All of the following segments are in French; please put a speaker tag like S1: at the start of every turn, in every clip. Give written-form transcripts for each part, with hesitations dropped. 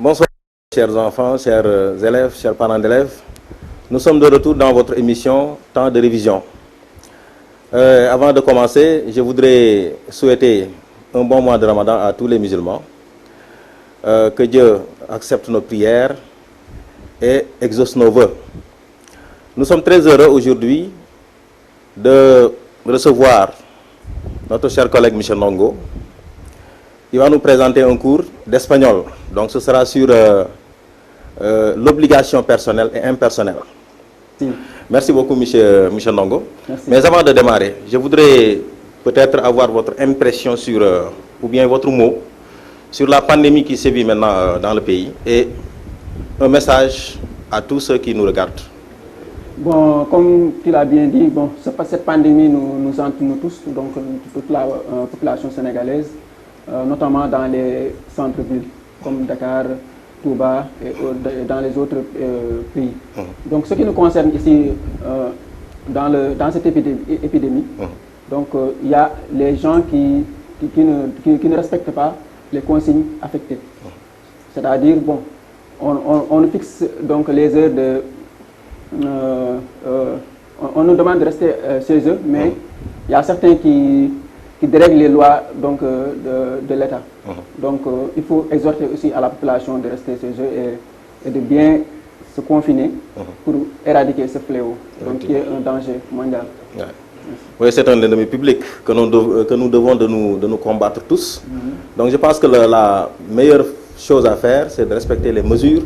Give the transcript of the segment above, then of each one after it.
S1: Bonsoir, chers enfants, chers élèves, chers parents d'élèves. Nous sommes de retour dans votre émission Temps de révision. Avant de commencer, je voudrais souhaiter un bon mois de Ramadan à tous les musulmans. Que Dieu accepte nos prières et exauce nos vœux. Nous sommes très heureux aujourd'hui de recevoir notre cher collègue Michel Ndongo. Il va nous présenter un cours d'espagnol. Donc ce sera sur l'obligation personnelle et impersonnelle. Merci beaucoup, Michel Ndongo.
S2: Merci.
S1: Mais avant de démarrer, je voudrais peut-être avoir votre impression sur, ou bien votre mot, sur la pandémie qui sévit maintenant dans le pays et un message à tous ceux qui nous regardent.
S2: Bon, comme tu l'as bien dit, bon, cette pandémie nous entoure nous tous, donc toute la population sénégalaise, notamment dans les centres-villes comme Dakar, Touba et dans les autres pays. Donc ce qui nous concerne ici dans cette épidémie, donc il y a les gens qui ne respectent pas les consignes affectées. C'est-à-dire, bon, on fixe donc les heures de... on nous demande de rester chez eux, mais il y a certains qui dérèglent les lois donc, de l'État. Donc il faut exhorter aussi à la population de rester chez eux et de bien se confiner pour éradiquer ce fléau, donc, qui est un danger mondial.
S1: Ouais. Oui, c'est un ennemi public que nous devons de nous combattre tous. Donc je pense que la meilleure chose à faire, c'est de respecter les mesures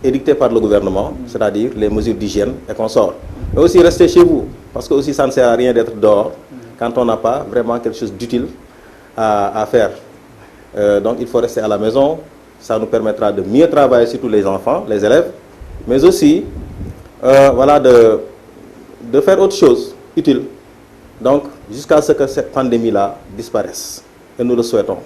S1: édictées par le gouvernement, c'est-à-dire les mesures d'hygiène et consorts. Mais aussi rester chez vous, parce que aussi ça ne sert à rien d'être dehors quand on n'a pas vraiment quelque chose d'utile à faire. Donc il faut rester à la maison, ça nous permettra de mieux travailler sur tous les enfants, les élèves, mais aussi voilà, de faire autre chose utile. Donc jusqu'à ce que cette pandémie-là disparaisse. Et nous le souhaitons.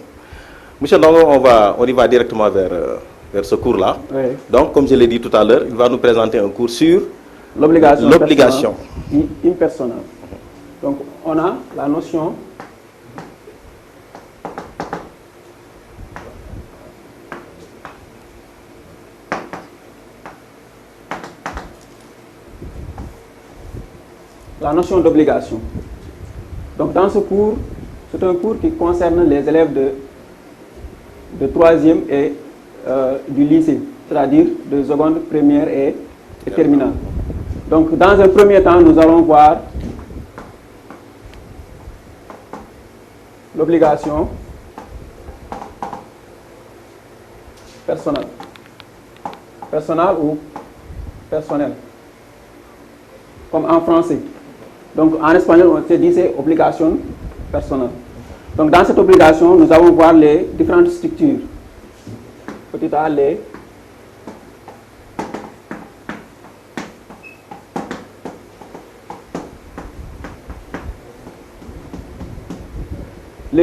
S1: Monsieur Ndongo, on y va directement vers ce cours-là.
S2: Oui.
S1: Donc, comme je l'ai dit tout à l'heure, il va nous présenter un cours sur
S2: l'obligation impersonnelle. Donc, on a la notion d'obligation. Donc, dans ce cours, c'est un cours qui concerne les élèves de 3e et du lycée, c'est-à-dire de seconde, première et terminale. Donc, dans un premier temps, nous allons voir l'obligation personnelle. Personnelle ou personnelle, comme en français. Donc, en espagnol, on se dit c'est obligation personnelle. Donc, dans cette obligation, nous allons voir les différentes structures. Petit a, les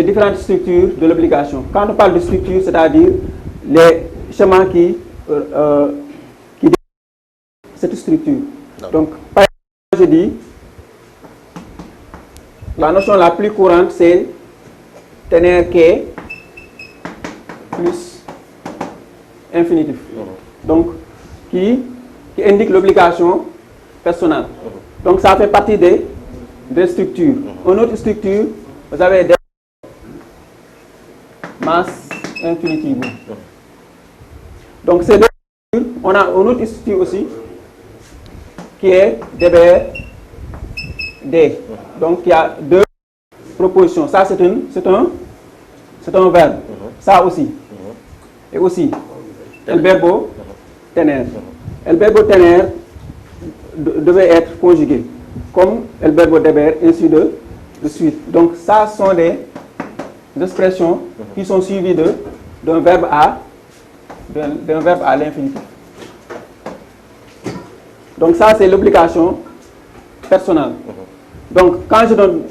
S2: différentes structures de l'obligation. Quand on parle de structure, c'est-à-dire les schémas qui cette structure. Donc, par exemple, je dis, la notion la plus courante, c'est tener que plus infinitif. Donc, qui indique l'obligation personnelle. Donc, ça fait partie des structures. Une autre structure, vous avez des masse infinitive. Donc, ces deux structures, on a une autre structure aussi, qui est DBR D. Donc, il y a deux propositions. Ça, c'est un verbe. Ça aussi. Et aussi, el verbo tener. El verbo tener devait être conjugué, comme el verbo deber, ainsi de suite. Donc, ça sont des expressions qui sont suivies d'un verbe à l'infinitif. Donc, ça, c'est l'obligation personnelle. Donc, quand je donne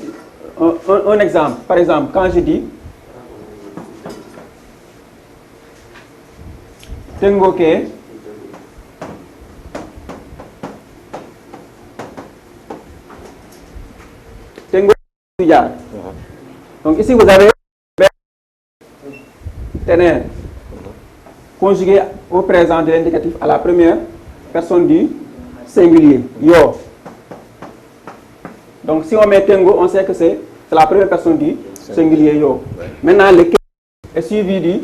S2: un exemple, par exemple, quand je dis tengo que estudiar. Donc, ici, vous avez tener, conjugué au présent de l'indicatif à la première personne du singulier, yo. Donc si on met tengo, on sait que c'est la première personne du singulier yo.
S1: Ouais.
S2: Maintenant, le que est suivi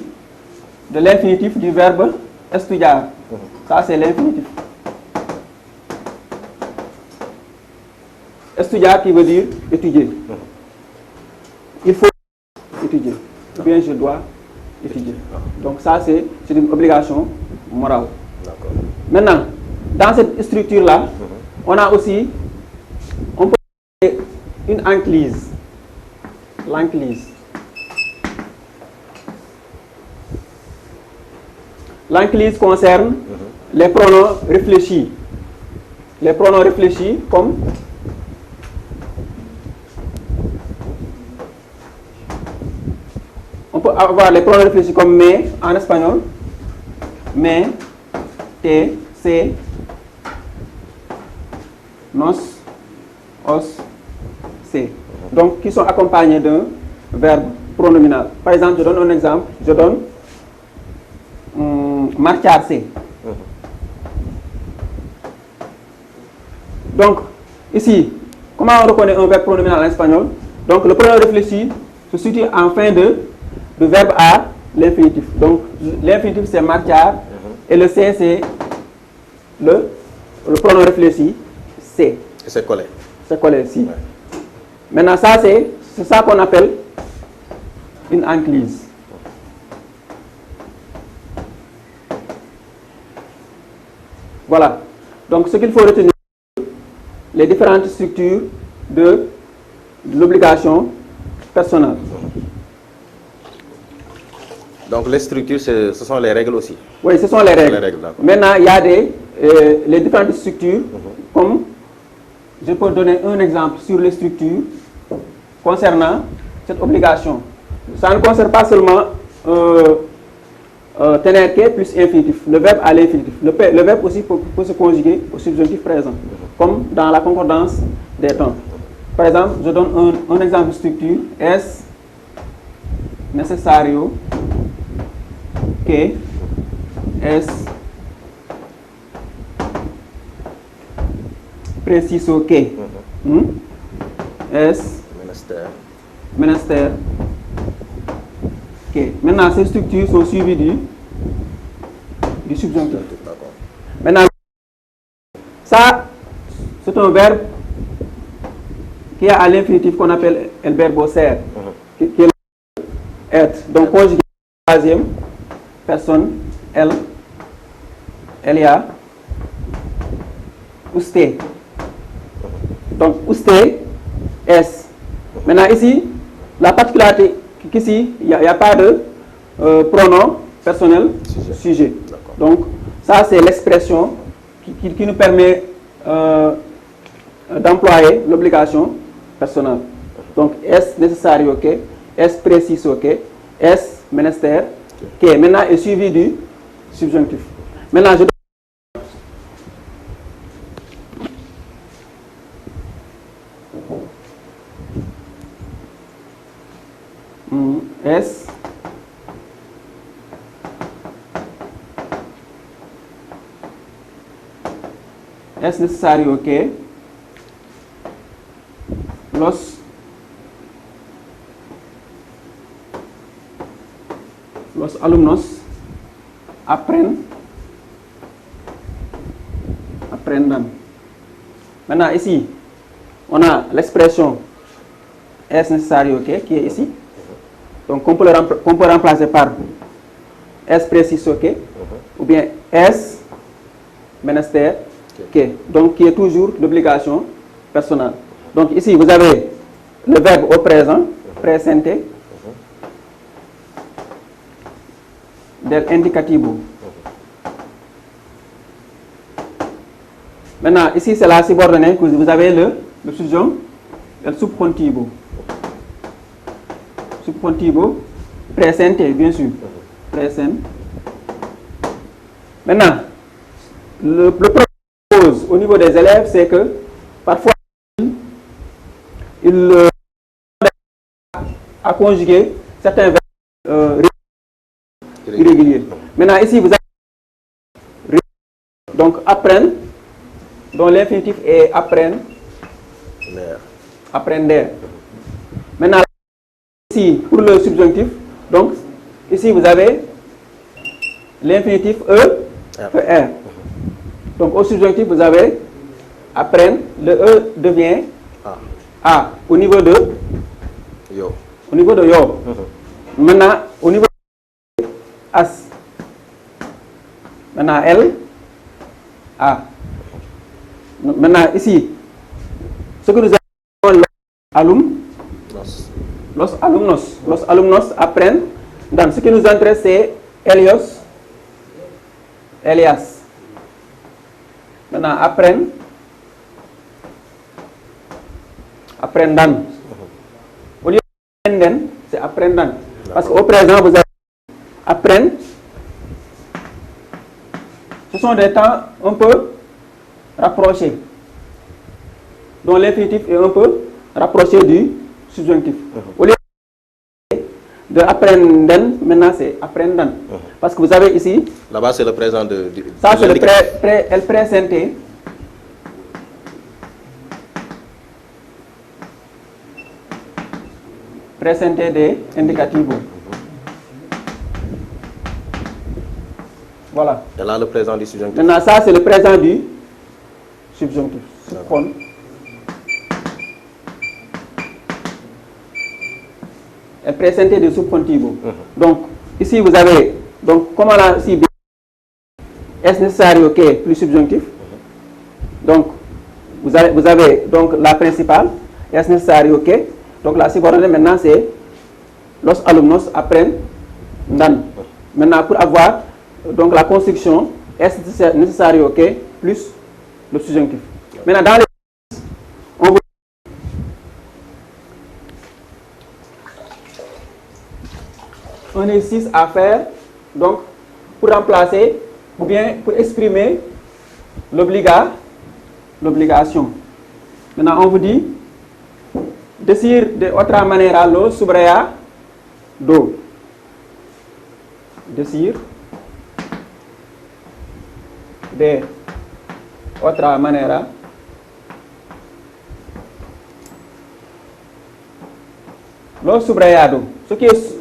S2: de l'infinitif du verbe estudiar. Ça, c'est l'infinitif. Estudiar qui veut dire étudier. Il faut étudier. Ou bien je dois étudier. Donc ça, c'est une obligation morale. Maintenant, dans cette structure-là, on a aussi, on peut faire une enclise. L'enclise. L'enclise concerne les pronoms réfléchis. Les pronoms réfléchis comme on peut avoir les pronoms réfléchis comme me en espagnol, me, te, se, nos, os, se. Donc, qui sont accompagnés d'un verbe pronominal. Par exemple, je donne un exemple. Je donne marcharse. Donc, ici, comment on reconnaît un verbe pronominal en espagnol? Donc, le pronom réfléchi se situe en fin de verbe à l'infinitif. Donc, l'infinitif, c'est marchar. Et le C, c'est le pronom réfléchi, C.
S1: Et c'est collé.
S2: C'est collé ici.
S1: Ouais.
S2: Maintenant, ça, c'est ça qu'on appelle une enclise. Voilà. Donc, ce qu'il faut retenir, les différentes structures de l'obligation personnelle.
S1: Donc les structures, ce sont les règles aussi.
S2: Oui, ce sont les règles. Maintenant, il y a les différentes structures, comme je peux donner un exemple sur les structures concernant cette obligation. Ça ne concerne pas seulement tener que plus infinitif, le verbe à l'infinitif. Le verbe aussi peut se conjuguer au subjonctif présent, comme dans la concordance des temps. Par exemple, je donne un exemple de structure. Es necesario que es preciso que es menester que. Maintenant, ces structures sont suivies du subjonctif. Maintenant, ça, c'est un verbe qui est à l'infinitif qu'on appelle el verbo ser, qui est être. Donc, conjugué à la troisième personne, elle, ella, usted. Donc, usted, es. Maintenant, ici, la particularité qu'ici, il n'y a pas de pronom personnel sujet. Donc, ça, c'est l'expression qui nous permet d'employer l'obligation personnelle. Donc, es necesario que, es preciso que, es menester que. Maintenant, est suivi du subjonctif. Maintenant, je es necesario que los alumnos aprendan. Maintenant, ici, on a l'expression es necesario que qui est ici. Donc, on peut remplacer par es preciso que ou bien es menester que. Donc, qui est toujours l'obligation personnelle. Donc, ici, vous avez le verbe au présent, presente, del indicativo. Maintenant, ici, c'est la subordonnée que vous avez le subjonctif, el subjuntivo. Subjuntivo, presente, bien sûr. Present. Maintenant, le problème au niveau des élèves, c'est que parfois, ils à conjuguer certains verbes irréguliers. Maintenant, ici, vous avez Donc apprennent, dont l'infinitif est apprennent. Apprendre. Maintenant, ici, pour le subjonctif, donc ici vous avez l'infinitif ER. Donc au subjonctif, vous avez apprendre, le E devient A au niveau de
S1: yo.
S2: Au niveau de yo. Maintenant, au niveau de as. Maintenant, L, A. Maintenant, ici, ce que nous avons los alumnos apprennent. Donc, ce qui nous intéresse, c'est Elias. Maintenant, apprennent. Au lieu d'apprendre, c'est apprennent. Parce qu'au présent, vous avez apprennent. Ce sont des temps un peu rapprochés. Donc l'infinitif est un peu rapproché du subjonctif. Au lieu de apprendre, maintenant c'est apprendre. Parce que vous avez ici.
S1: Là-bas, c'est le présent de.
S2: Ça, c'est le présenté. Présenté des indicatifs. Voilà.
S1: Et là, le présent du subjonctif.
S2: Maintenant, ça, c'est le présent du subjonctif. El presente du subcontivo. Donc, ici, vous avez, donc, comment là, si es necesario que plus subjonctif. Donc, vous avez donc la principale, es necesario que. Donc, la subordonnée, maintenant, c'est los alumnos apprennent. Maintenant, pour avoir donc la construction, es necesario que plus le subjonctif. Maintenant, dans les un exercice à faire, donc, pour remplacer ou bien pour exprimer l'obligation. Maintenant, on vous dit, decir de otra manera lo subrayado. Decir de otra manera lo subrayado. Ce qui est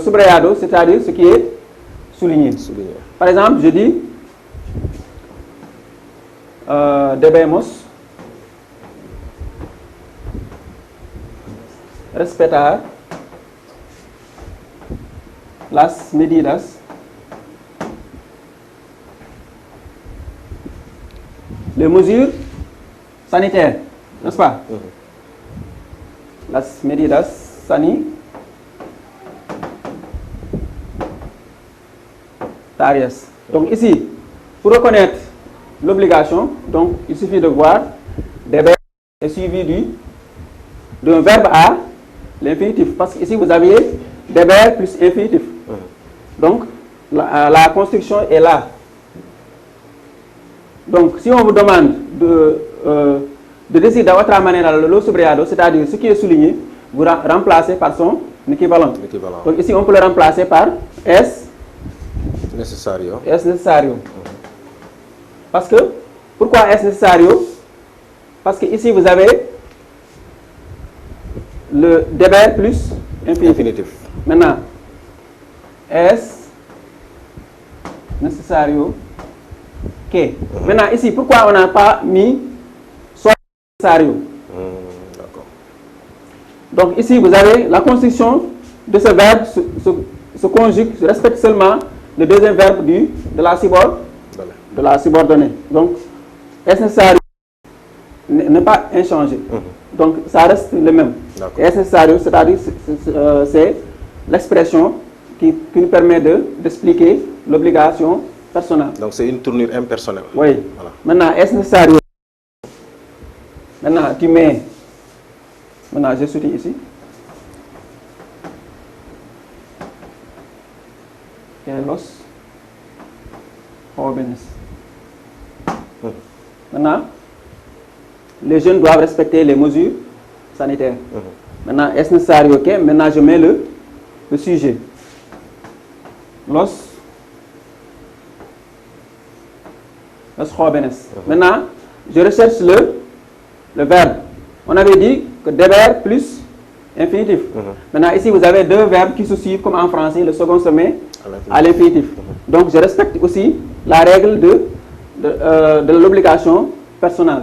S2: subrayado, c'est-à-dire ce qui est souligné. Par exemple, je dis debemos respetar las medidas les mesures sanitaires, n'est-ce pas? Las medidas sanitarias. Donc ici, pour reconnaître l'obligation, donc il suffit de voir deber est suivi d'un verbe à l'infinitif. Parce qu'ici vous aviez deber plus infinitif. Donc la construction est là. Donc si on vous demande de décider de otra manera lo subrayado, c'est-à-dire ce qui est souligné, vous remplacez par son équivalent. Donc ici on peut le remplacer par es
S1: necesario.
S2: Parce que, pourquoi es necesario? Parce que ici vous avez le deber plus infinitif. Maintenant, es necesario que. Maintenant ici, pourquoi on n'a pas mis soit necesario?
S1: D'accord.
S2: Donc ici vous avez la construction de ce verbe se conjugue, respecte seulement le deuxième verbe de la subordonnée. Donc, est nécessaire n'est pas inchangé. Donc, ça reste le même. Est nécessaire, c'est-à-dire c'est l'expression qui nous permet d'expliquer l'obligation personnelle.
S1: Donc, c'est une tournure impersonnelle.
S2: Oui. Voilà. Maintenant, est nécessaire. Maintenant, tu mets. Maintenant, je suis ici. Los jóvenes. Maintenant, les jeunes doivent respecter les mesures sanitaires. Maintenant, est-ce nécessaire que maintenant je mets le sujet. Los los jóvenes. Maintenant, je recherche le verbe. On avait dit que deber plus infinitif. Maintenant, ici, vous avez deux verbes qui se suivent comme en français. Le second se met à l'infinitif. Donc, je respecte aussi la règle de l'obligation personnelle.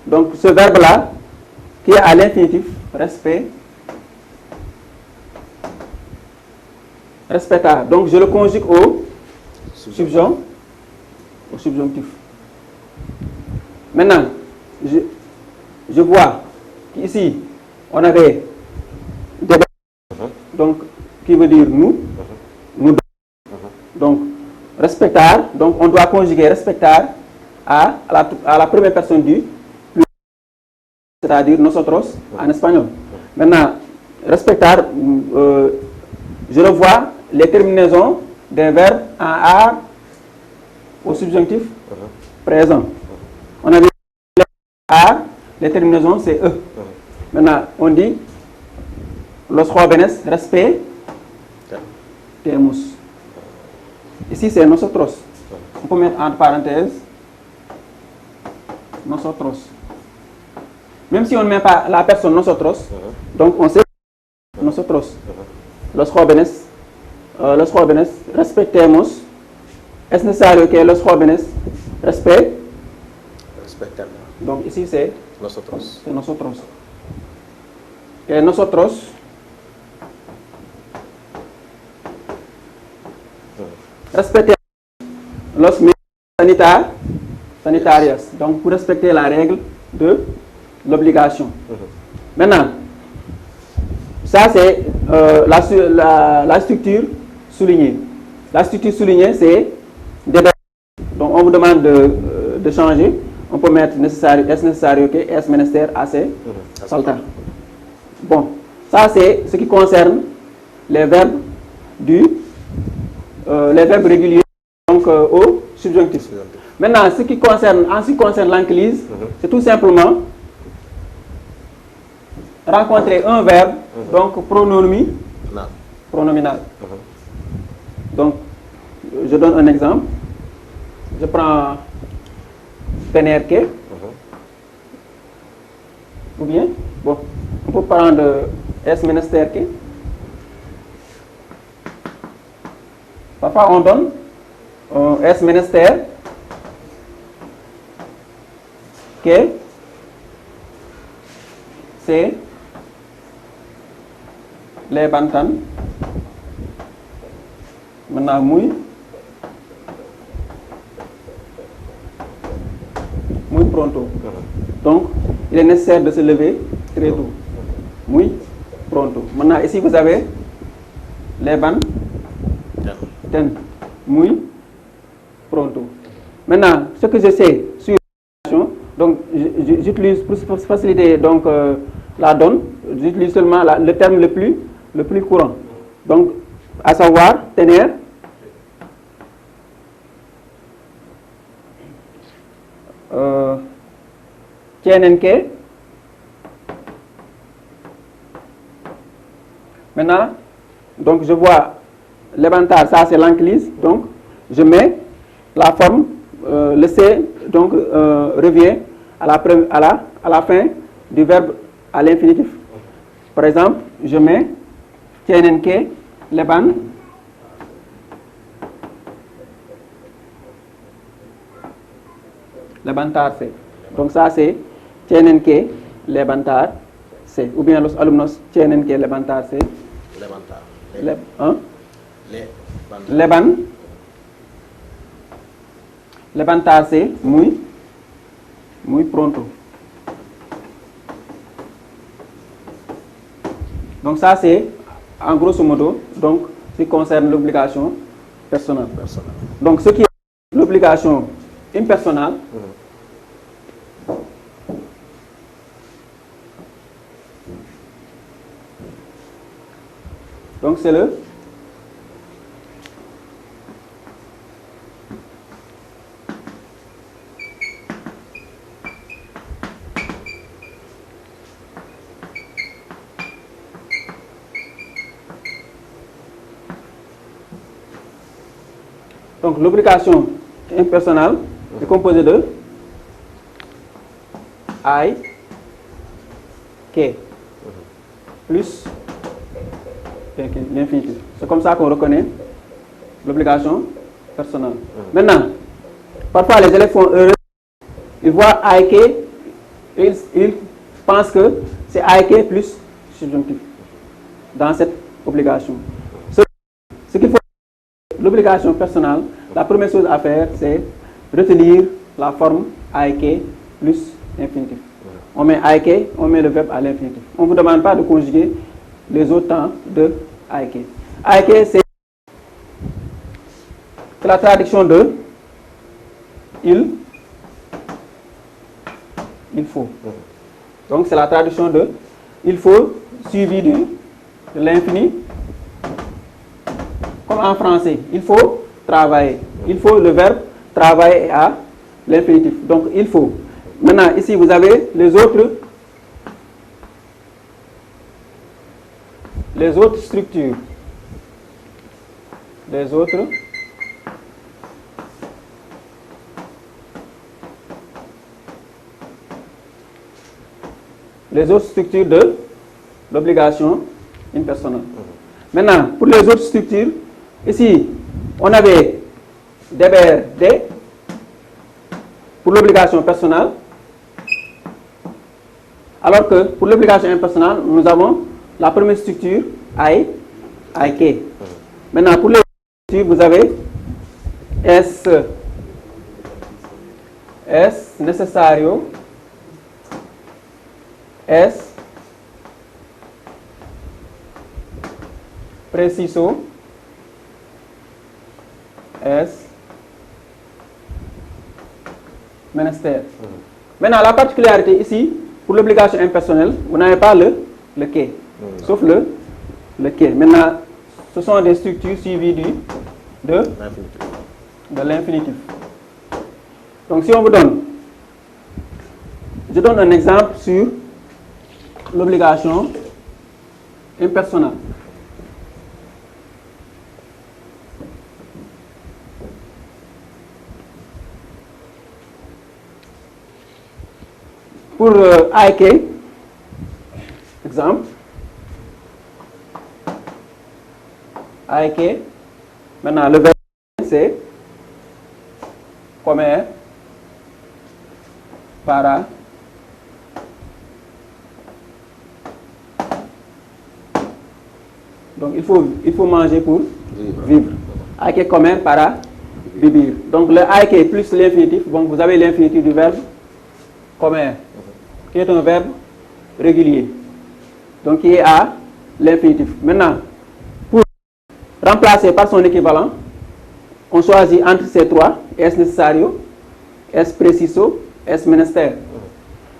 S2: Donc, ce verbe-là, qui est à l'infinitif, respecta. Donc, je le conjugue au subjonctif. Maintenant, je vois qu'ici, on avait des donc qui veut dire nous, nous donc respectar, donc on doit conjuguer respectar à la première personne du pluriel, c'est-à-dire nosotros en espagnol. Maintenant, respectar, je revois les terminaisons des verbes en A au subjonctif présent. On avait A, les terminaisons c'est E. Maintenant, on dit los jóvenes respetemos. Ici, c'est nosotros. On peut mettre entre parenthèses nosotros. Même si on ne met pas la personne nosotros, donc on sait nosotros. Los jóvenes respetemos. Es necesario que los jóvenes respeten. Donc ici, c'est
S1: nosotros.
S2: C'est nosotros. Que nosotros respectemos los medidas sanitarias. Donc, pour respecter la règle de l'obligation. Maintenant, ça c'est la structure soulignée. La structure soulignée, c'est des. Donc, on vous demande de changer. On peut mettre nécessaire, est nécessaire, ok, est menester, assez, falta. Bon, ça c'est ce qui concerne les verbes les verbes réguliers, donc au subjonctif. Maintenant, en ce qui concerne l'enclise, c'est tout simplement rencontrer un verbe, donc pronominal. Donc, je donne un exemple. Je prends tener que, ou bien, bon, on peut prendre es menester que. Parfois on donne es menester que c'est levantan. Maintenant, muy pronto. Donc, il est nécessaire de se lever très tôt. Muy pronto. Maintenant, ici, vous avez levantan. Muy pronto. Maintenant, ce que je sais sur donc j'utilise pour faciliter donc la donne, j'utilise seulement le terme le plus courant. Donc, à savoir tener. Tienen que. Maintenant, donc je vois levantar, ça c'est l'enclise, donc je mets la forme, le C, donc revient à la fin du verbe à l'infinitif. Par exemple, je mets tienen que levantarse. Donc ça c'est tienen que levantarse. Ou bien los alumnos tienen que levantarse. Levantarse muy pronto. Donc ça c'est en grosso modo donc ce qui concerne l'obligation personnelle. Donc ce qui est l'obligation impersonnelle, donc c'est le donc l'obligation impersonnelle est composé de I, K, plus l'infinitif. C'est comme ça qu'on reconnaît l'obligation personnelle. Maintenant, parfois les élèves font erreur, ils voient IK, et ils pensent que c'est IK plus subjonctif dans cette obligation. Ce qu'il faut, l'obligation personnelle, la première chose à faire, c'est retenir la forme IK plus infinitif. On met IK, on met le verbe à l'infinitif. On ne vous demande pas de conjuguer les autres temps de IK. IK, c'est la traduction de il faut. Donc c'est la traduction de il faut suivi de l'infini. Comme en français, il faut travailler. Il faut le verbe travailler à l'infinitif. Donc il faut. Maintenant, ici, vous avez les autres structures. Les autres structures de l'obligation impersonnelle. Maintenant, pour les autres structures, ici, on avait DBRD pour l'obligation personnelle, alors que pour l'obligation impersonnelle, nous avons la première structure, IK. Maintenant, pour les autres structures, vous avez S necessario, S preciso, S menester. Maintenant, la particularité ici, pour l'obligation impersonnelle, vous n'avez pas le K, sauf le K. Maintenant, ce sont des structures suivies de l'infinitif. Donc, si on vous donne, je donne un exemple sur l'obligation impersonnelle. Pour IK, exemple, IK, maintenant le verbe c'est comer, para, donc il faut manger pour vivre. IK comer, para, vivir. Donc le IK plus l'infinitif, donc vous avez l'infinitif du verbe comer, qui est un verbe régulier, donc qui est à l'infinitif. Maintenant, pour remplacer par son équivalent, on choisit entre ces trois, S necessario, S preciso, S menester.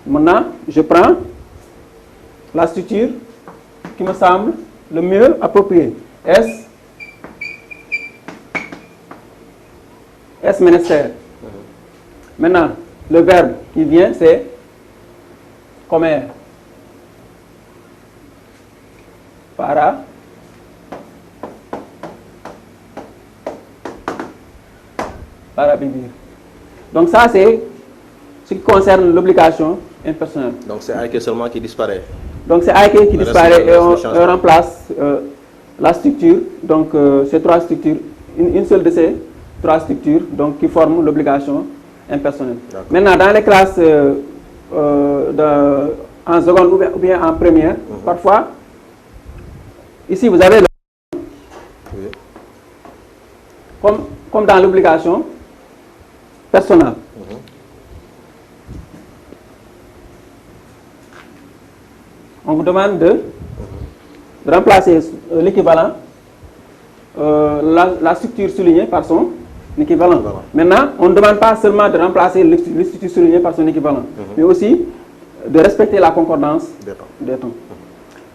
S2: Maintenant, je prends la structure qui me semble le mieux appropriée. S menester. Maintenant, le verbe qui vient, c'est comer, para, vivre. Donc ça, c'est ce qui concerne l'obligation impersonnelle.
S1: Donc c'est IK seulement qui disparaît.
S2: Donc c'est IK qui disparaît et on remplace la structure, donc ces trois structures, une seule de ces trois structures donc, qui forment l'obligation impersonnelle. Maintenant, dans les classes en seconde ou bien en première, parfois, ici vous avez comme dans l'obligation personnelle. On vous demande de remplacer l'équivalent, la structure soulignée par son équivalent. Maintenant, on ne demande pas seulement de remplacer le structure soulignée par son équivalent, mais aussi de respecter la concordance des temps.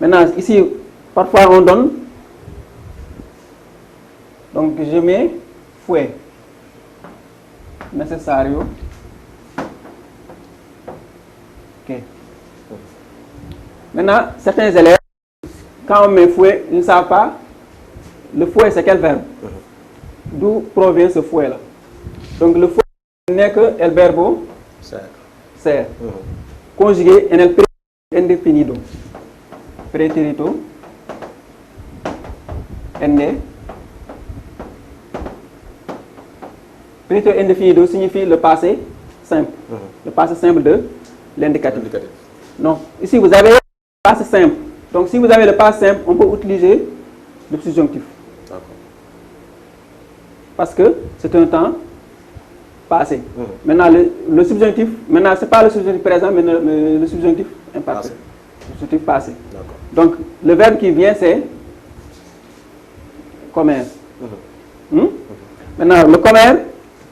S2: Maintenant, ici, parfois on donne, donc je mets fue, necessario, ok. Maintenant, certains élèves, quand on met fouet, ils ne savent pas le fouet c'est quel verbe. D'où provient ce fouet là. Donc le fouet n'est que el verbo ser. Conjugué en el pretérito indefinido. Pretérito Pretérito indéfinido signifie le passé simple. Le passé simple de l'indicatif. Donc, ici, vous avez le passé simple. Donc, si vous avez le passé simple, on peut utiliser le subjonctif. Parce que c'est un temps passé. Maintenant, le subjonctif, maintenant, ce n'est pas le subjonctif présent, mais le subjonctif imparfait. Le subjonctif passé. Donc, le verbe qui vient, c'est comer. Maintenant, le comer,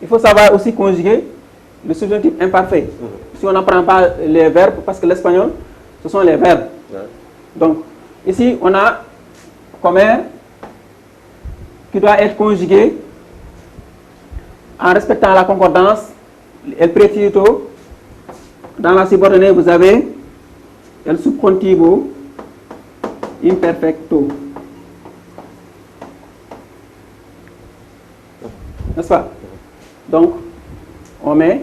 S2: il faut savoir aussi conjuguer le subjonctif imparfait. Si on n'apprend pas les verbes, parce que l'espagnol, ce sont les verbes. Donc, ici, on a comer qui doit être conjugué en respectant la concordance. El pretérito, dans la subordonnée, vous avez el subjuntivo imperfecto. N'est-ce pas? Donc, on met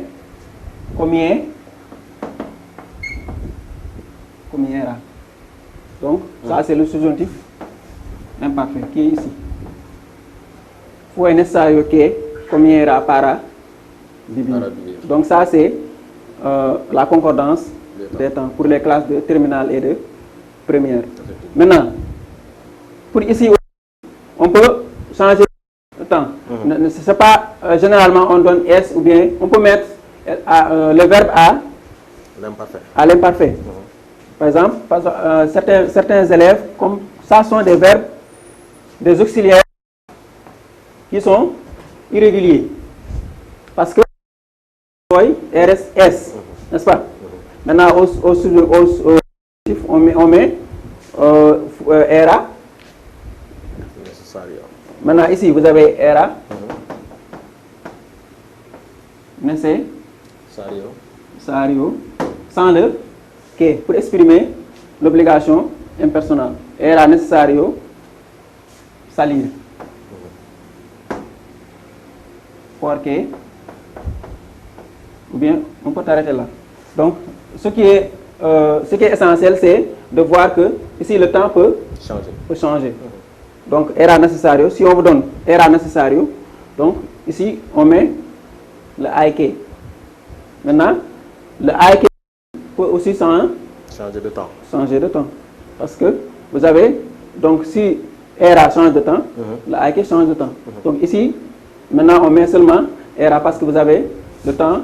S2: comiera. Donc, ça c'est le subjonctif imparfait qui est ici. Fue necesario que comiera para vivir. Donc, ça c'est la concordance des temps pour les classes de terminale et de première. Maintenant, pour ici, on peut changer le temps. C'est pas généralement on donne S ou bien on peut mettre le verbe à l'imparfait. Par exemple, certains élèves, comme ça, sont des verbes, des auxiliaires qui sont irréguliers. Parce que RSS, n'est-ce pas? Maintenant, au subjonctif, on met era. Maintenant, ici, vous avez era. Necessario. Sans le que, pour exprimer l'obligation impersonnelle. Era necesario salir. Porque. Ou bien, on peut arrêter là. Donc, ce qui est essentiel, c'est de voir que ici, le temps peut changer. Donc, era necesario. Si on vous donne era necesario, donc ici, on met le AIK. Maintenant, le AIK peut aussi changer de temps. Parce que vous avez, donc si era change de temps, le AIK change de temps. Donc ici, maintenant, on met seulement era parce que vous avez le temps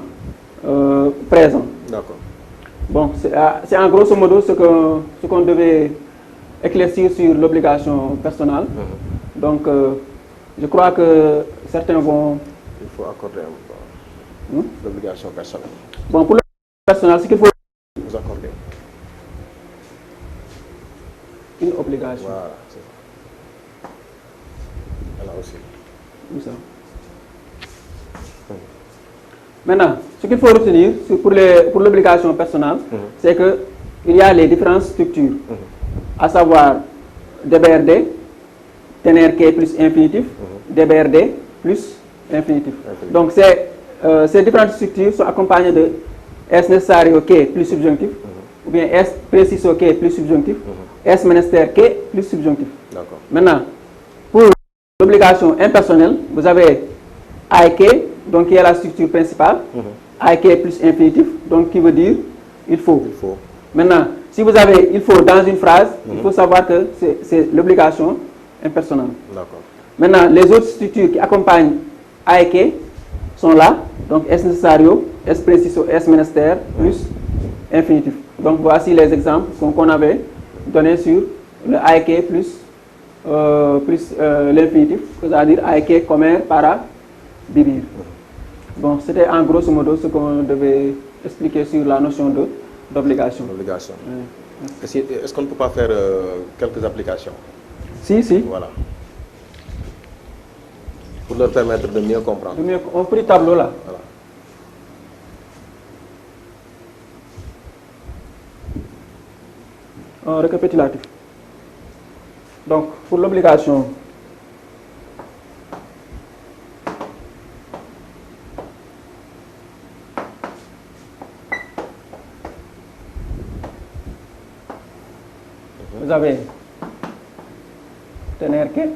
S2: présent.
S1: D'accord.
S2: Bon, c'est en grosso modo ce qu'on devait éclaircir sur l'obligation personnelle. Donc, je crois que certains vont...
S1: Il faut accorder l'obligation personnelle.
S2: Bon, pour l'obligation personnelle, ce qu'il faut...
S1: Vous accorder
S2: une obligation.
S1: Voilà, c'est ça. Là aussi.
S2: Où ça? Maintenant, ce qu'il faut retenir pour l'obligation personnelle, c'est qu'il y a les différentes structures, à savoir DBRD, tener que plus infinitif, DBRD plus infinitif. Donc, ces différentes structures sont accompagnées de S necesario que plus subjonctif, ou bien S preciso que plus subjonctif, S menester que plus subjonctif. Maintenant, pour l'obligation impersonnelle, vous avez AIK, donc qui est la structure principale, AIK plus infinitif, donc qui veut dire il faut. Maintenant, si vous avez il faut dans une phrase, il faut savoir que c'est l'obligation impersonnelle. Maintenant, les autres structures qui accompagnent AIK sont là, donc S necesario, S preciso, S menester, plus infinitif. Donc voici les exemples qu'on avait donnés sur le AIK plus l'infinitif, c'est-à-dire AIK comer para vivir. Bon, c'était en grosso modo ce qu'on devait expliquer sur la notion d'obligation.
S1: Est-ce qu'on ne peut pas faire quelques applications?
S2: Si.
S1: Voilà. Pour leur permettre de mieux comprendre.
S2: On prend le tableau là.
S1: Voilà.
S2: Un récapitulatif. Donc, pour l'obligation, vous avez TNRK,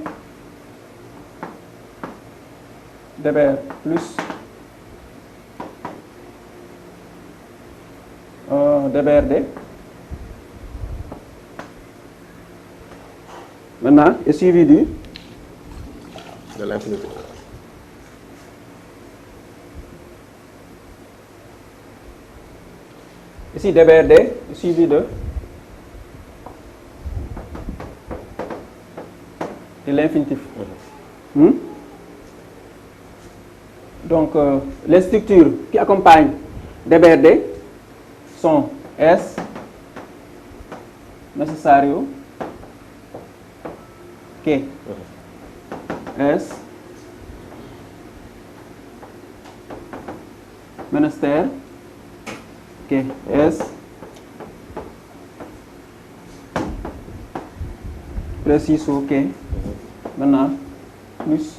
S2: DBR plus DBRD. Maintenant, est suivi de
S1: l'infinité.
S2: Ici, DBRD est suivi de l'infinitif. Donc, les structures qui accompagnent DBRD sont S, necessario, K, S, menester, K, S, preciso, K, maintenant, plus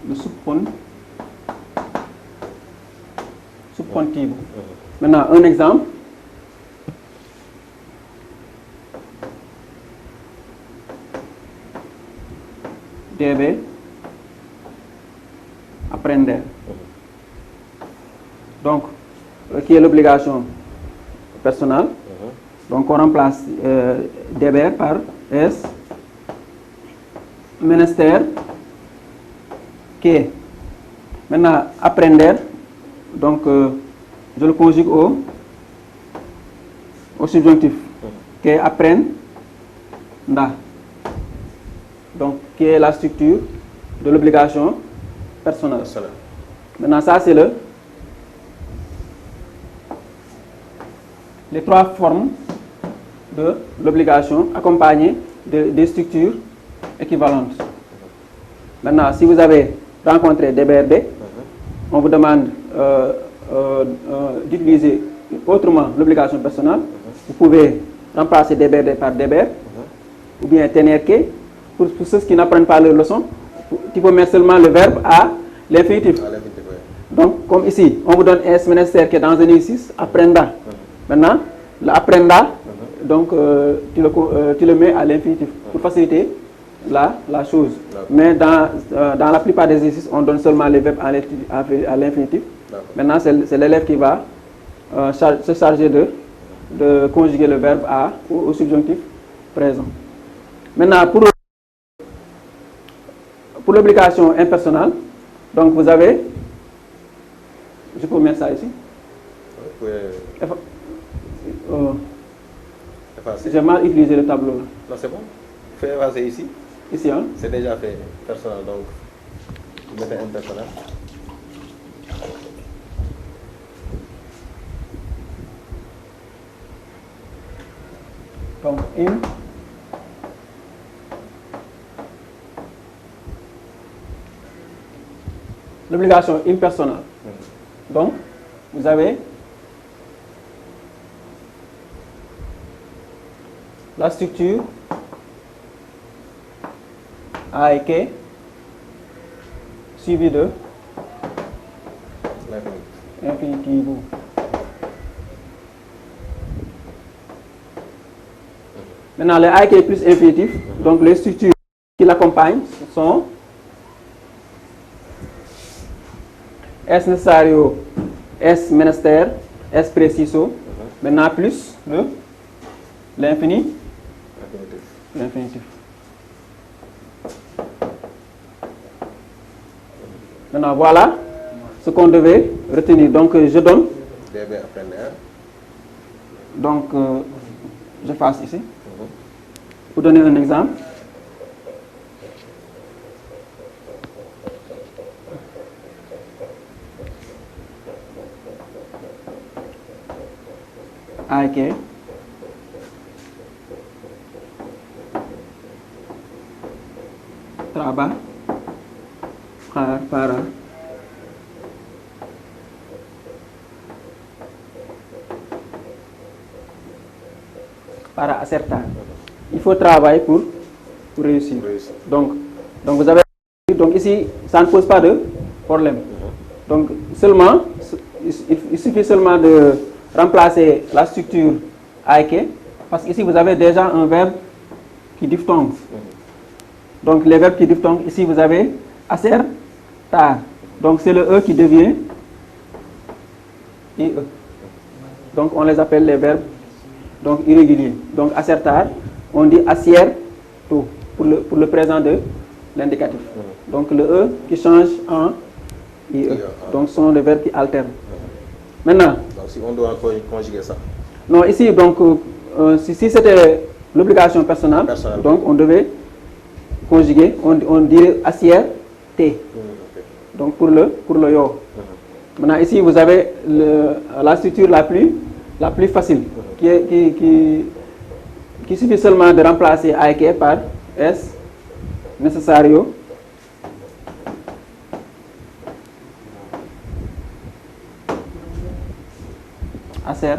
S2: le subcontivo. Maintenant, un exemple. Debe aprender. Donc, qui est l'obligation personnelle. Donc, on remplace deber par es. Menester, que. Maintenant, aprender. Donc, je le conjugue au subjonctif. Que aprenda. Donc, qui est la structure de l'obligation personnelle. Maintenant, ça, c'est les trois formes de l'obligation accompagnées des structures équivalentes. Maintenant, si vous avez rencontré DBRD, on vous demande d'utiliser autrement l'obligation personnelle. Vous pouvez remplacer DBRD par DBR ou bien TNRK. Pour ceux qui n'apprennent pas leur leçon, tu peux mettre seulement le verbe à l'infinitif. Donc, comme ici, on vous donne S menester qui est dans un exercice, aprenda. Maintenant, l'aprenda, donc tu le mets à l'infinitif pour faciliter la chose. Mais dans la plupart des exercices, on donne seulement les verbes à l'infinitif. Maintenant, c'est l'élève qui va se charger de conjuguer le verbe au subjonctif présent. Maintenant, pour l'obligation impersonnelle, donc vous avez, je peux mettre ça ici. J'ai mal utilisé le tableau.
S1: Non, c'est bon. Fais effacer ici.
S2: Ici, hein?
S1: C'est déjà fait personnel, donc vous mettez impersonnel.
S2: Donc, l'obligation impersonnelle. Donc, vous avez la structure A et K suivie de l'infinitif. Maintenant, le A et K plus infinitif, donc les structures qui l'accompagnent sont S necessario, S menester, S preciso, maintenant plus l'infinitif. Maintenant, voilà ce qu'on devait retenir. Donc, je donne. Donc, je fasse ici. Pour donner un exemple. Ok. Trabajar para acertar. Il faut travailler pour réussir. Donc vous avez, donc ici, ça ne pose pas de problème. Donc seulement, il suffit seulement de remplacer la structure AEK, parce qu'ici vous avez déjà un verbe qui diphtongue. Donc les verbes qui diphtonguent, ici vous avez aser, tar. Donc c'est le E qui devient IE. Donc on les appelle les verbes donc, irréguliers. Donc asertar, on dit assier tout pour le présent de l'indicatif. Donc le E qui change en IE. Donc ce sont les verbes qui alternent. Maintenant.
S1: Donc si on doit conjuguer ça.
S2: Non, ici donc si c'était l'obligation personnelle, donc on devait conjuguer, on dirait assier T. Donc pour le yo. Maintenant ici vous avez la structure la plus facile qui suffit seulement de remplacer AEK par S necessario hacer,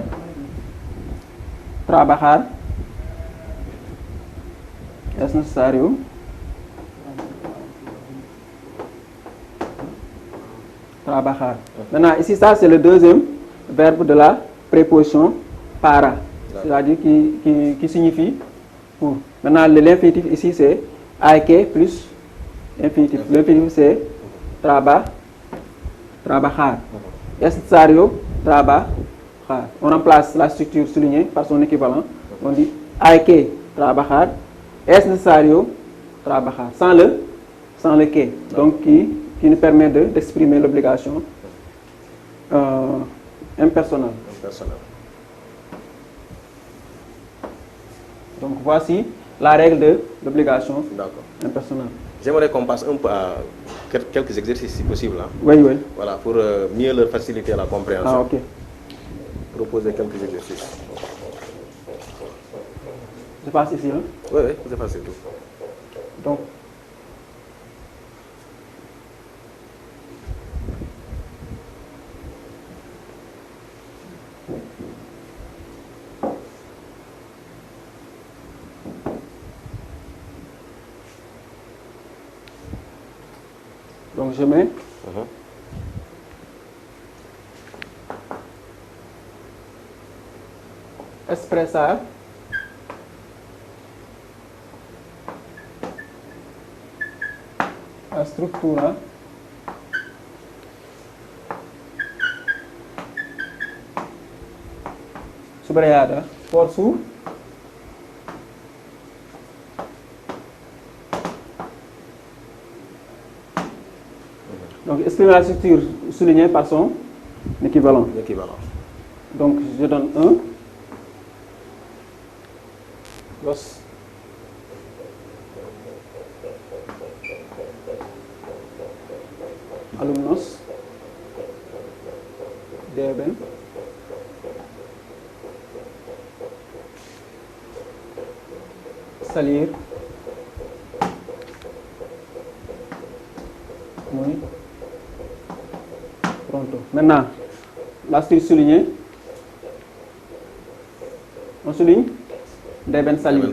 S2: trabajar, es necesario trabajar. Maintenant, ici, ça, c'est le deuxième verbe de la préposition para, c'est-à-dire qui signifie pour. Maintenant, l'infinitif ici, c'est AEK plus infinitif. L'infinitif, c'est trabajar. Es necesario trabajar. On remplace la structure soulignée par son équivalent. On dit AEK trabajar, es necesario trabajar, sans le que. Donc qui nous permet d'exprimer l'obligation impersonnelle. Donc voici la règle de l'obligation impersonnelle.
S1: J'aimerais qu'on passe un peu à quelques exercices si possible. Hein.
S2: Oui.
S1: Voilà, pour mieux leur faciliter la compréhension.
S2: Ah, ok.
S1: Proposer quelques exercices.
S2: Je passe ici, hein?
S1: Oui, c'est facile.
S2: Donc, je mets expressar a estrutura subrayada por su donc exprimer la structure soulignée par son équivalent. Donc je donne un. Los alumnos deben salir muy pronto. Maintenant, la structure soulignée, on souligne deben salir.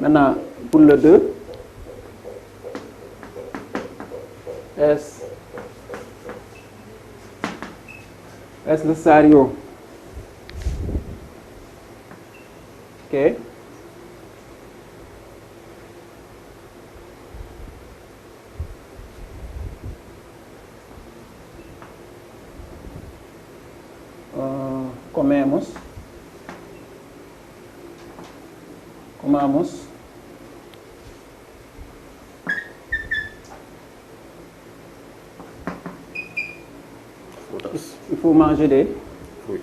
S2: Maintenant, pour le 2, es necesario que comamos il faut manger des fruits.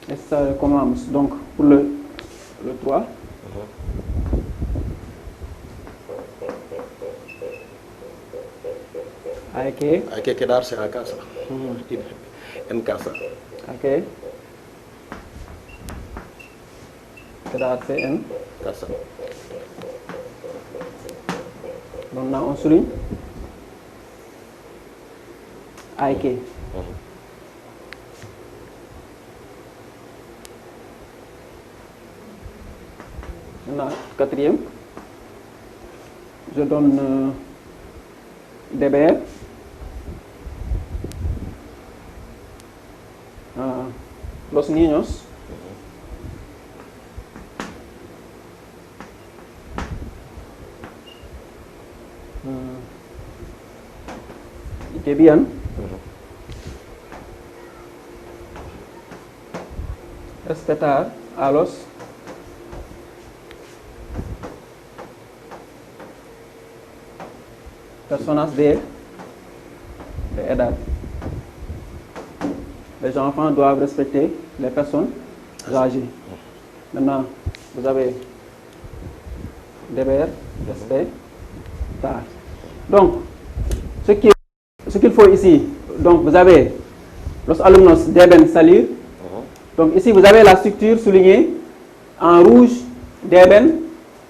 S2: Et ça comamos. Donc pour le 3. Hay
S1: que quedarse a casa. En casa.
S2: Ok. Quedarse en
S1: casa.
S2: Donc là on souligne. Hay que. Maintenant, quatrième, je donne deber los niños que bien respetar a los personas de edad. Les enfants doivent respecter les personnes âgées. Maintenant, vous avez deber, respetar. Donc, ce qu'il faut ici, donc vous avez los alumnos deben salir. Donc ici, vous avez la structure soulignée en rouge, deben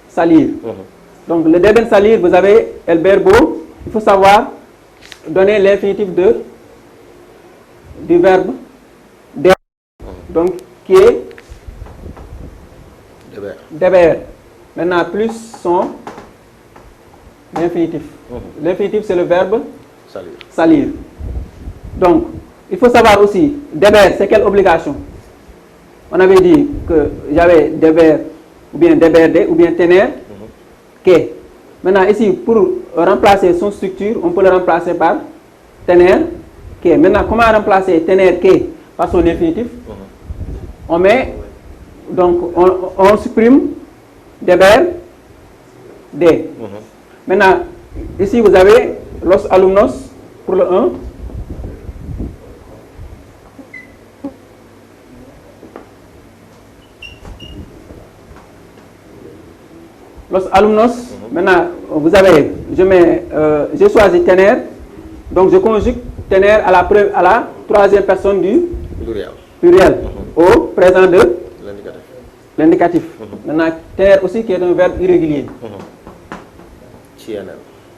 S2: salir. Donc le deben salir, vous avez el verbo. Il faut savoir donner l'infinitif du verbe deber. Donc qui est deber. Maintenant, plus son infinitif. L'infinitif, c'est le verbe salir. Donc, il faut savoir aussi, deber, c'est quelle obligation? On avait dit que j'avais deber, ou bien deber, ou bien tener, que. Maintenant, ici, pour remplacer son structure, on peut le remplacer par tener, que. Maintenant, comment remplacer tener, que par son infinitif? On met, donc, on supprime deber, de. Maintenant, ici, vous avez los alumnos pour le 1. Los alumnos, maintenant, vous avez, j'ai choisi tener, donc je conjugue tener à la troisième personne du pluriel, au présent de l'indicatif. Maintenant, tener aussi qui est un verbe irrégulier.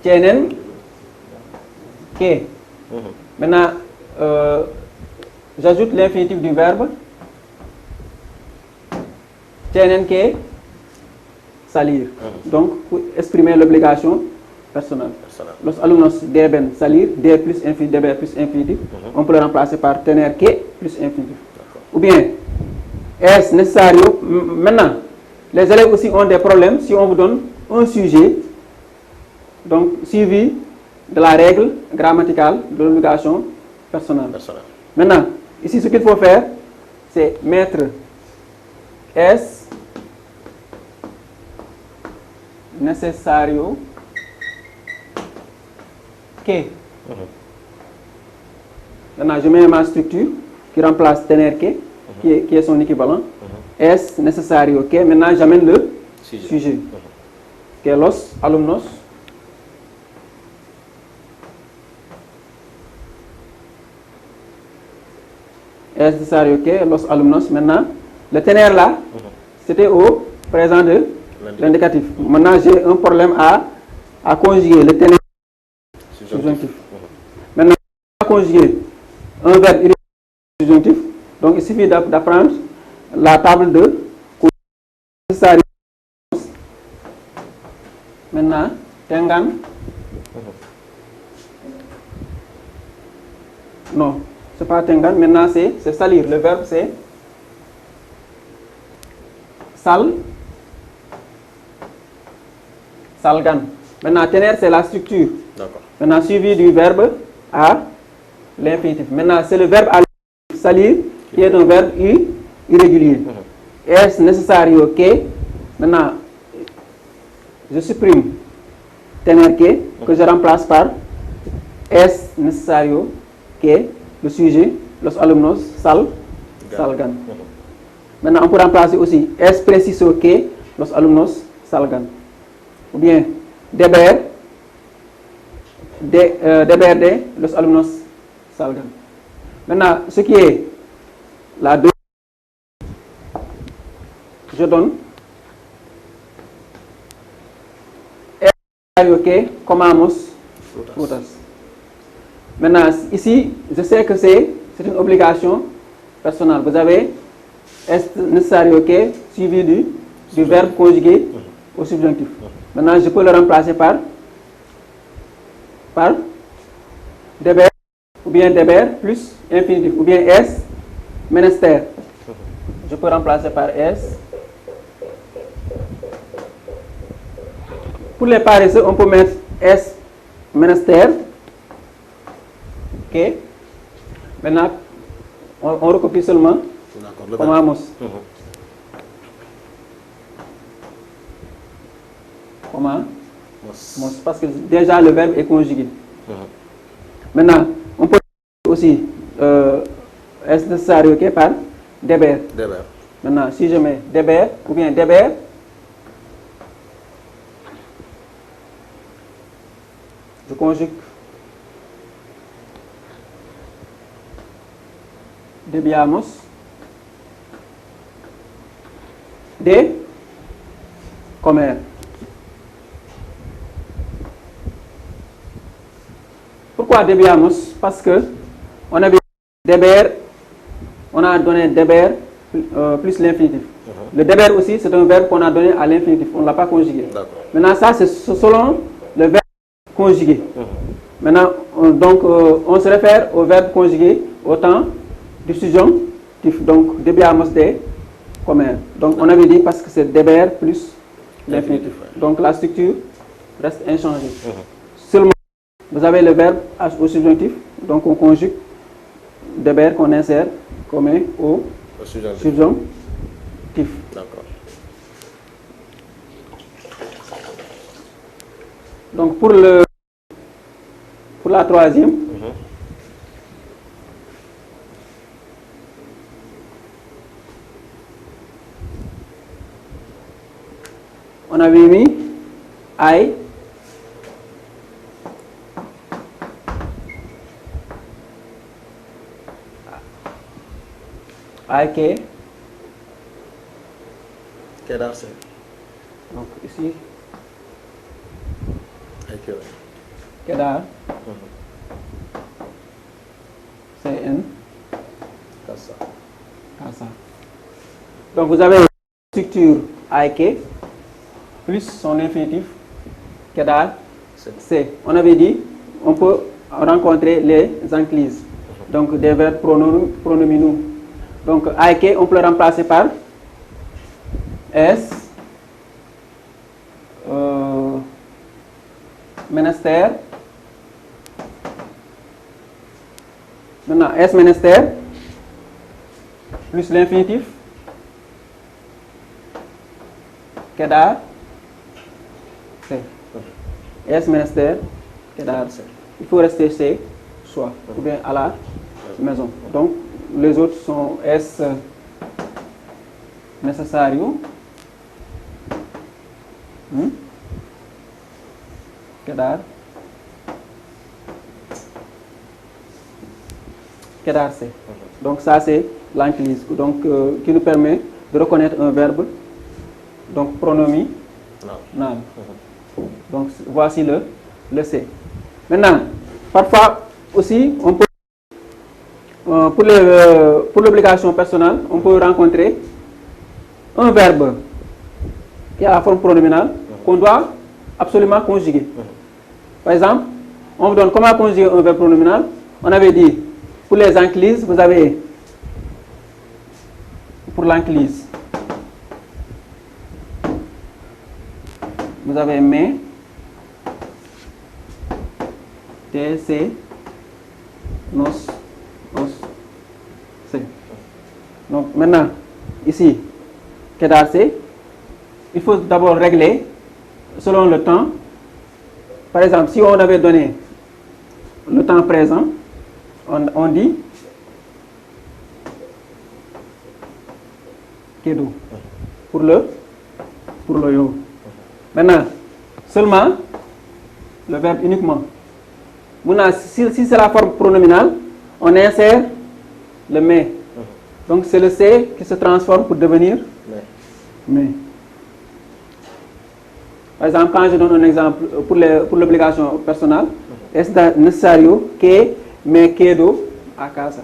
S2: Tienen, que. Maintenant, j'ajoute l'infinitif du verbe. Tienen que salir. Donc, pour exprimer l'obligation personnelle. Los alumnos deben salir, de plus infinitif, deber plus infinitif. On peut le remplacer par tener que plus infinitif. Ou bien, es necesario. Maintenant, les élèves aussi ont des problèmes si on vous donne un sujet, donc suivi de la règle grammaticale de l'obligation personnelle. Maintenant, ici, ce qu'il faut faire, c'est mettre es necesario que. Maintenant, je mets ma structure qui remplace tener que, qui est son équivalent. Es necesario que. Maintenant, j'amène le sujet. Que los alumnos es necesario que los alumnos. Maintenant, le tener là, c'était au présent de l'indicatif. Maintenant, j'ai un problème à conjuguer le tener subjonctif. Maintenant, on va conjuguer un verbe subjonctif. Donc, il suffit d'apprendre la table de conjugaison. Maintenant, tengan. Non, c'est pas tengan. Maintenant, c'est salir. Le verbe, c'est salgan. Maintenant, tener, c'est la structure. Maintenant, suivi du verbe à l'infinitif. Maintenant, c'est le verbe à salir qui est un verbe irrégulier. Es necesario que. Maintenant, je supprime tener que je remplace par es necesario que, le sujet, los alumnos salgan. Maintenant, on peut remplacer aussi es preciso que los alumnos salgan. Ou bien deber de los alumnos salgan. Maintenant, ce qui est la deuxième, je donne es necesario que comamos frutas. Maintenant, ici, je sais que c'est une obligation personnelle. Vous avez est necesario que suivi du verbe conjugué au subjonctif. Maintenant, je peux le remplacer par deber, ou bien deber plus infinitif, ou bien es menester. je peux remplacer par S. Pour les paresseux, on peut mettre S menester. OK. Maintenant, on recopie seulement comamos. Comment? Parce que déjà le verbe est conjugué. Maintenant, on peut aussi est nécessaire par deber. Maintenant, si je mets deber ou bien deber, je conjugue debiamos de comer. Pourquoi debiamos? Parce que on avait deber, on a donné deber plus l'infinitif. Le deber aussi, c'est un verbe qu'on a donné à l'infinitif, on ne l'a pas conjugué. Maintenant, ça, c'est selon le verbe conjugué. Maintenant, on se réfère au verbe conjugué au temps du subjonctif. Donc, debiamos de comer. Donc, on avait dit parce que c'est deber plus l'infinitif. Donc, la structure reste inchangée. Seulement, vous avez le verbe au subjonctif. Donc, on conjugue deber qu'on insère comer au subjonctif.
S1: D'accord.
S2: Donc, pour la troisième, on avait mis I. IK.
S1: Quedarse.
S2: Donc ici,
S1: IK.
S2: quedar. CN.
S1: Casa.
S2: Casa. Donc vous avez une structure IK plus son infinitif quedar. C. On avait dit, on peut rencontrer les enclises. Donc des verbes pronominaux. Donc IK, on peut le remplacer par S, menester. Maintenant, S menester plus l'infinitif quedar C. S menester quedar C. Il faut rester C, soit, ou bien à la maison. Donc, les autres sont S necessario, quedarse. Donc ça c'est l'enclise, donc qui nous permet de reconnaître un verbe, donc pronominal. Donc voici le C. Maintenant, parfois aussi on peut pour l'obligation personnelle, on peut rencontrer un verbe qui a la forme pronominale qu'on doit absolument conjuguer. Par exemple, on vous donne comment conjuguer un verbe pronominal. On avait dit, pour les enclises, vous avez, pour l'enclise, vous avez mais, TC, nos, C. Donc maintenant, ici, quedarse, il faut d'abord régler selon le temps. Par exemple, si on avait donné le temps présent, on dit quedo pour le yo. Maintenant, seulement le verbe uniquement. Maintenant, si c'est la forme pronominale, on insère le mais. Donc c'est le C qui se transforme pour devenir mais. Par exemple, quand je donne un exemple pour l'obligation personnelle, es necesario que me quedo a casa.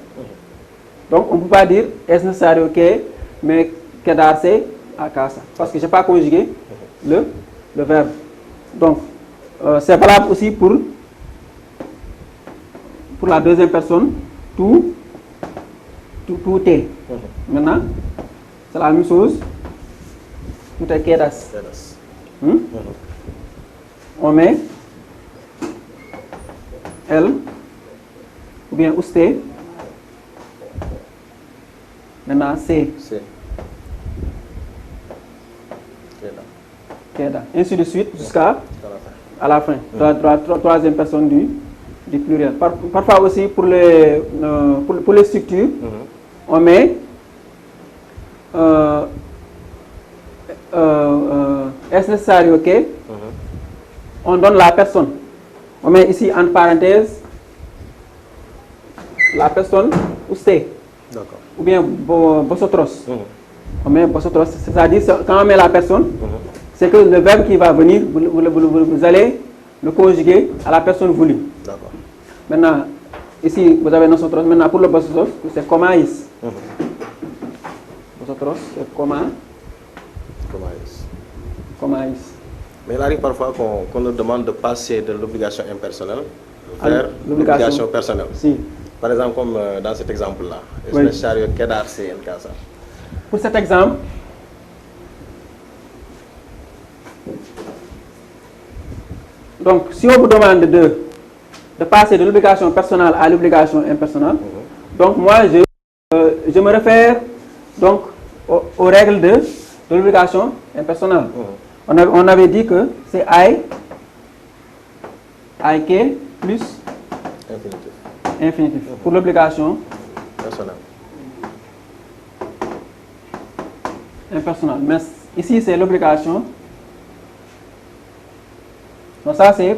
S2: Donc on ne peut pas dire es necesario que me quedarse a casa parce que je n'ai pas conjugué le verbe. Donc c'est valable aussi pour la deuxième personne, tout est. Maintenant, c'est la même chose. Tout est quedas.
S1: Quedas.
S2: On met elle ou bien usted. Maintenant, c'est
S1: C'est. Queda.
S2: queda. Ainsi de suite jusqu'à
S1: À la fin.
S2: à la fin. Troisième personne du pluriel. Parfois aussi pour les structures, on met es necesario que on donne la personne. On met ici entre parenthèses la personne usted
S1: D'accord.
S2: ou bien vosotros. On met vosotros, c'est-à-dire quand on met la personne, c'est que le verbe qui va venir, vous allez le conjuguer à la personne voulue.
S1: D'accord.
S2: Maintenant, ici vous avez nosotros. Maintenant pour le vosotros, c'est comáis. Vosotros, c'est
S1: Comment
S2: comáis.
S1: Mais il arrive parfois qu'on nous demande de passer de l'obligation impersonnelle
S2: À
S1: vers
S2: l'obligation.
S1: l'obligation personnelle.
S2: Si.
S1: Par exemple, comme dans cet exemple-là, es
S2: Oui.
S1: necesario quedarse en casa.
S2: Pour cet exemple, donc si on vous demande de passer de l'obligation personnelle à l'obligation impersonnelle, donc moi je me réfère donc aux règles de l'obligation impersonnelle. On avait dit que c'est I que plus
S1: Infinitif.
S2: infinitif pour l'obligation
S1: Personnel.
S2: impersonnelle. Mais ici c'est l'obligation. Donc ça c'est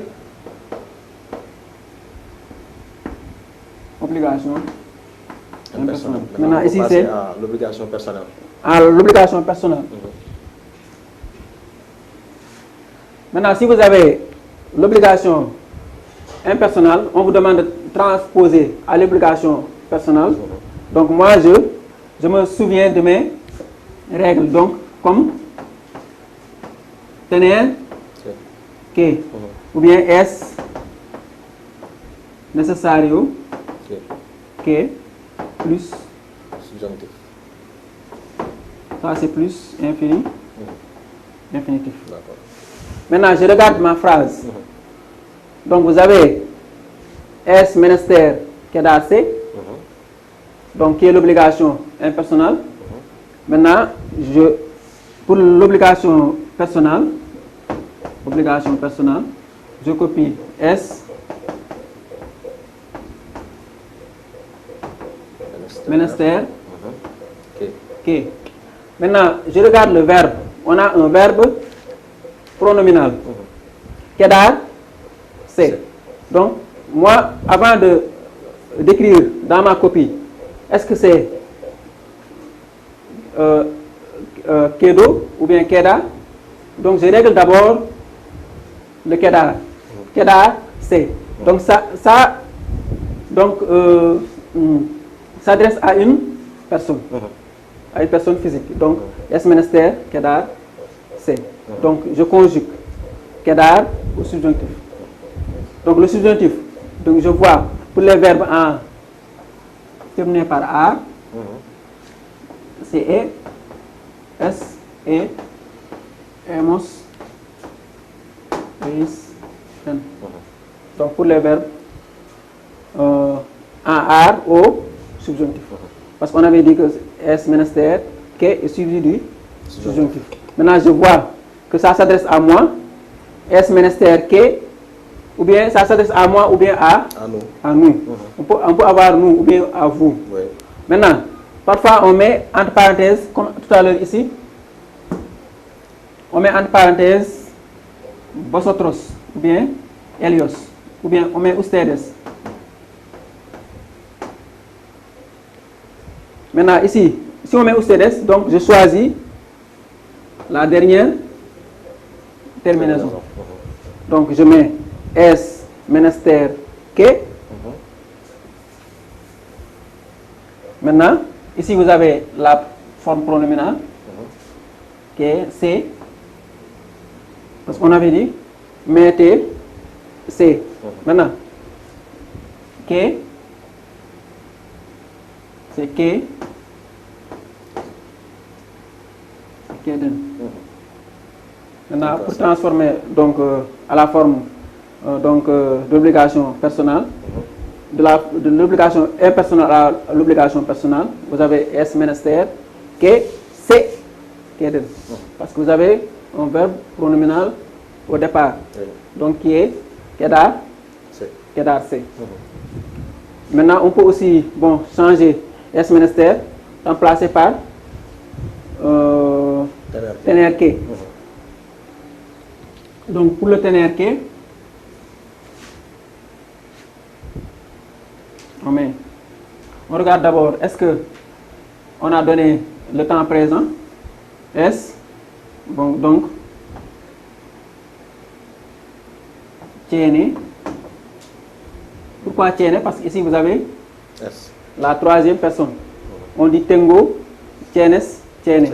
S2: obligation impersonnelle. Maintenant ici c'est
S1: à l'obligation personnelle.
S2: l'obligation personnelle. Maintenant si vous avez l'obligation impersonnelle, on vous demande de transposer à l'obligation personnelle. Donc moi je me souviens de mes règles. Donc comme tener que ou bien es necesario que plus
S1: Subjonctif.
S2: ça c'est plus infinitif.
S1: D'accord.
S2: Maintenant je regarde ma phrase. Donc vous avez es menester quedarse, donc qui est l'obligation impersonnelle. Maintenant pour l'obligation personnelle, je copie es menester que. Maintenant je regarde le verbe. On a un verbe pronominal. Quedar, c'est. Donc moi avant d'écrire dans ma copie, est-ce que c'est quedo ou bien queda? Donc je règle d'abord le quedar. Quedar, c'est. Donc ça s'adresse à une personne. À une personne physique. Donc es menester quedar, c'est. Donc je conjugue quedar au subjonctif. Donc le subjonctif, donc je vois pour les verbes en terminés par a, c'est es, hemos, es, en. Donc pour les verbes en ar au subjonctif. Parce qu'on avait dit que es menester que est suivi du subjonctif. Maintenant je vois que ça s'adresse à moi, es menester que, ou bien ça s'adresse à moi ou bien à nous. On peut avoir nous ou bien à vous.
S1: Oui.
S2: Maintenant, parfois on met entre parenthèses, comme tout à l'heure ici, on met entre parenthèses vosotros, ou bien ellos, ou bien on met ustedes. Maintenant ici, si on met ustedes, donc je choisis la dernière terminaison. Donc je mets es menester que. Maintenant, ici vous avez la forme pronominale que c'est. Parce qu'on avait dit mettez c'est. Maintenant, que c'est que. Kéden. Maintenant, pour transformer donc à la forme de l'obligation personnelle, de l'obligation impersonnelle à l'obligation personnelle, vous avez S menester, K, C, Kéden. Parce que vous avez un verbe pronominal au départ, donc qui est Kédar, Kédar C. Maintenant, on peut aussi changer S menester, remplacer par Tenerke. Donc pour le Tenerke, on regarde d'abord, est-ce que on a donné le temps présent? S. Bon, donc, Tiene. Pourquoi Tiene? Parce qu'ici vous avez
S1: S.
S2: La troisième personne. On dit Tengo, Tienes, Tiene.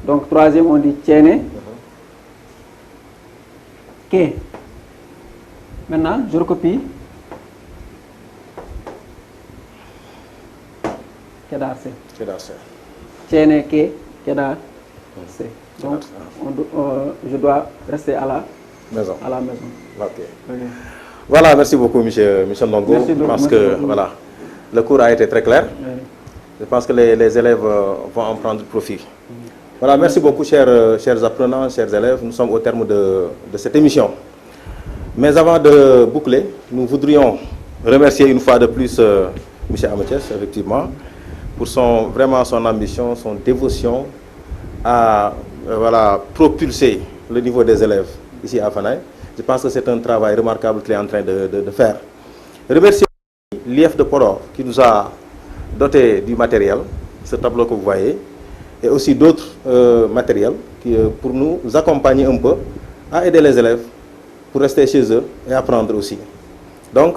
S2: Donc troisième, on dit Tiene. Ke. Maintenant, je recopie. Kédar C.
S1: Kédar C.
S2: Tiene, Ke, Kédar C. Donc, je dois rester à la maison.
S1: Ok. Voilà, merci beaucoup, Michel Ndongo. Je pense que voilà, le cours a été très clair. Oui. Je pense que les élèves vont en prendre profit. Voilà, merci beaucoup, chers apprenants, chers élèves. Nous sommes au terme de cette émission. Mais avant de boucler, nous voudrions remercier une fois de plus M. Amethies, effectivement, pour vraiment son ambition, son dévotion à propulser le niveau des élèves ici à Fanaye. Je pense que c'est un travail remarquable qu'il est en train de faire. Remercier l'IF de Podor qui nous a doté du matériel, ce tableau que vous voyez, et aussi d'autres matériels qui, pour nous accompagner un peu à aider les élèves pour rester chez eux et apprendre aussi. Donc,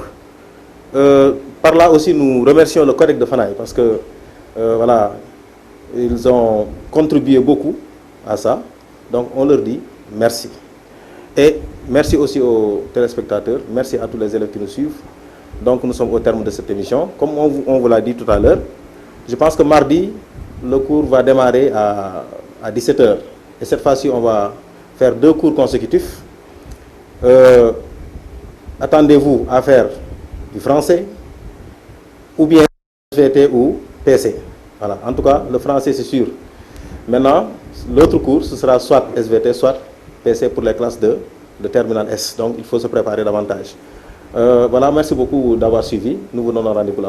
S1: par là aussi, nous remercions le Codec de Fanaye parce que, voilà, ils ont contribué beaucoup à ça. Donc, on leur dit merci. Et merci aussi aux téléspectateurs, merci à tous les élèves qui nous suivent. Donc, nous sommes au terme de cette émission. Comme on vous l'a dit tout à l'heure, je pense que mardi, le cours va démarrer à 17 h. Et cette fois-ci, on va faire 2 cours consécutifs. Attendez-vous à faire du français, ou bien SVT ou PC. Voilà. En tout cas, le français, c'est sûr. Maintenant, l'autre cours, ce sera soit SVT, soit PC pour les classes de terminale S. Donc, il faut se préparer davantage. Voilà, merci beaucoup d'avoir suivi. Nous vous donnons rendez-vous la prochaine.